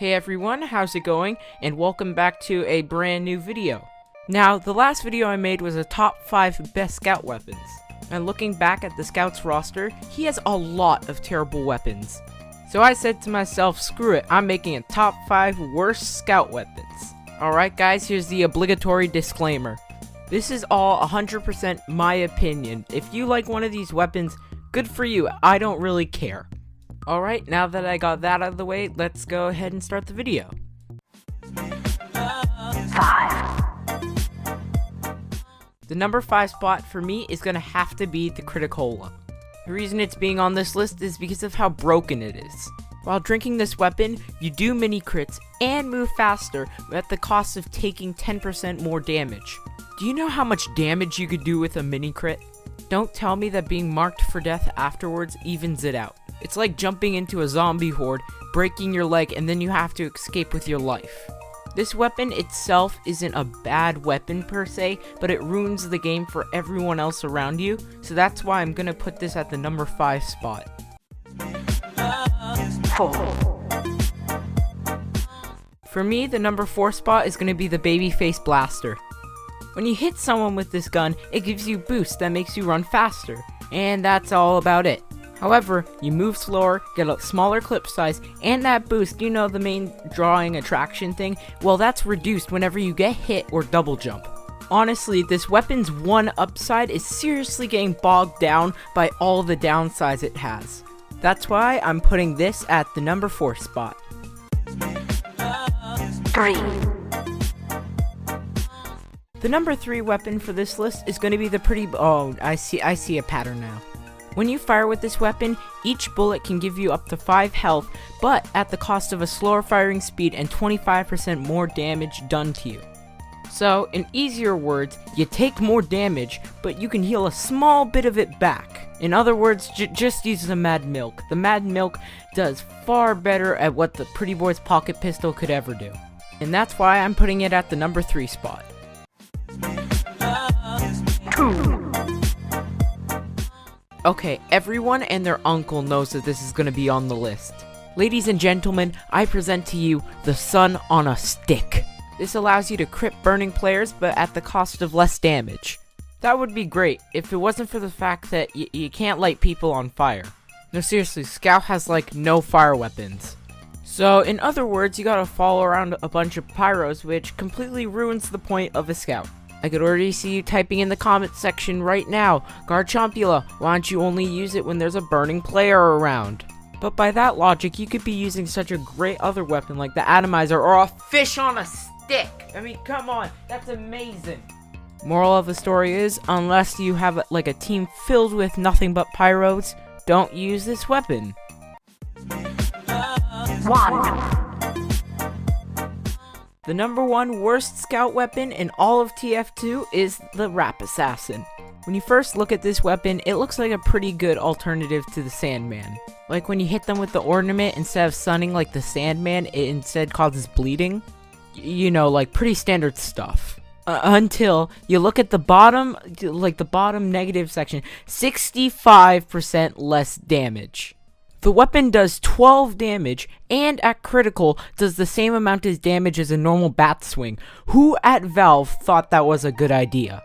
Hey everyone, how's it going? And welcome back to a brand new video. Now, the last video I made was a top 5 best scout weapons. And looking back at the scout's roster, he has a lot of terrible weapons. So I said to myself, screw it, I'm making a top 5 worst scout weapons. Alright guys, here's the obligatory disclaimer. This is all 100% my opinion. If you like one of these weapons, good for you, I don't really care. Alright, now that I got that out of the way, let's go ahead and start the video. 5. The number 5 spot for me is gonna have to be the Galactic Hole. The reason it's being on this list is because of how broken it is. While drinking this weapon, you do mini crits and move faster at the cost of taking 10% more damage. Do you know how much damage you could do with a mini crit? Don't tell me that being marked for death afterwards evens it out. It's like jumping into a zombie horde, breaking your leg, and then you have to escape with your life. This weapon itself isn't a bad weapon per se, but it ruins the game for everyone else around you, so that's why I'm gonna put this at the number 5 spot. 4. For me, the number 4 spot is gonna be the Babyface Blaster. When you hit someone with this gun, it gives you boost that makes you run faster, and that's all about it. However, you move slower, get a smaller clip size, and that boost, you know, the main drawing attraction thing, well, that's reduced whenever you get hit or double jump. Honestly, this weapon's one upside is seriously getting bogged down by all the downsides it has. That's why I'm putting this at the number 4 spot. 3. The number 3 weapon for this list is going to be the I see a pattern now. When you fire with this weapon, each bullet can give you up to 5 health, but at the cost of a slower firing speed and 25% more damage done to you. So, in easier words, you take more damage, but you can heal a small bit of it back. In other words, just use the Mad Milk. The Mad Milk does far better at what the Pretty Boy's pocket pistol could ever do. And that's why I'm putting it at the number 3 spot. 2. Okay, everyone and their uncle knows that this is going to be on the list. Ladies and gentlemen, I present to you the Sun on a Stick. This allows you to crit burning players, but at the cost of less damage. That would be great if it wasn't for the fact that you can't light people on fire. No, seriously, Scout has like no fire weapons. So, in other words, you gotta follow around a bunch of pyros, which completely ruins the point of a Scout. I could already see you typing in the comment section right now, Garchompula, why don't you only use it when there's a burning player around? But by that logic, you could be using such a great other weapon like the Atomizer or a fish on a stick! I mean, come on, that's amazing! Moral of the story is, unless you have like a team filled with nothing but pyros, don't use this weapon. 1. The number 1 worst scout weapon in all of TF2 is the Rapp Assassin. When you first look at this weapon, it looks like a pretty good alternative to the Sandman. Like when you hit them with the ornament, instead of stunning like the Sandman, it instead causes bleeding. You know, like pretty standard stuff. Until you look at the bottom, like the bottom negative section, 65% less damage. The weapon does 12 damage, and at critical, does the same amount of damage as a normal bat swing. Who at Valve thought that was a good idea?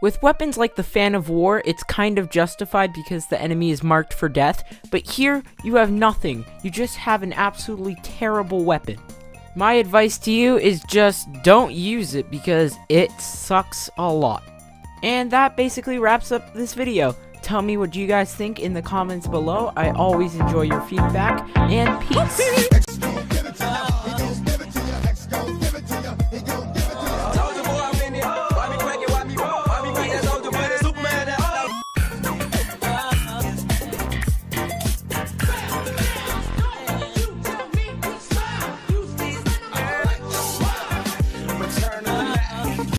With weapons like the Fan of War, it's kind of justified because the enemy is marked for death, but here, you have nothing. You just have an absolutely terrible weapon. My advice to you is just don't use it because it sucks a lot. And that basically wraps up this video. Tell me what you guys think in the comments below. I always enjoy your feedback, and peace!